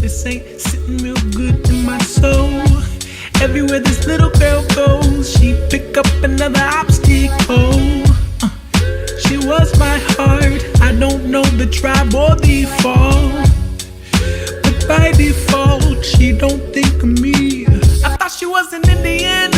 This ain't sitting real good in my soul. Everywhere this little girl goes, she pick up another obstacle. She was my heart, I don't know the tribe or the fall, but by default, she don't think of me. I thought she was an Indian,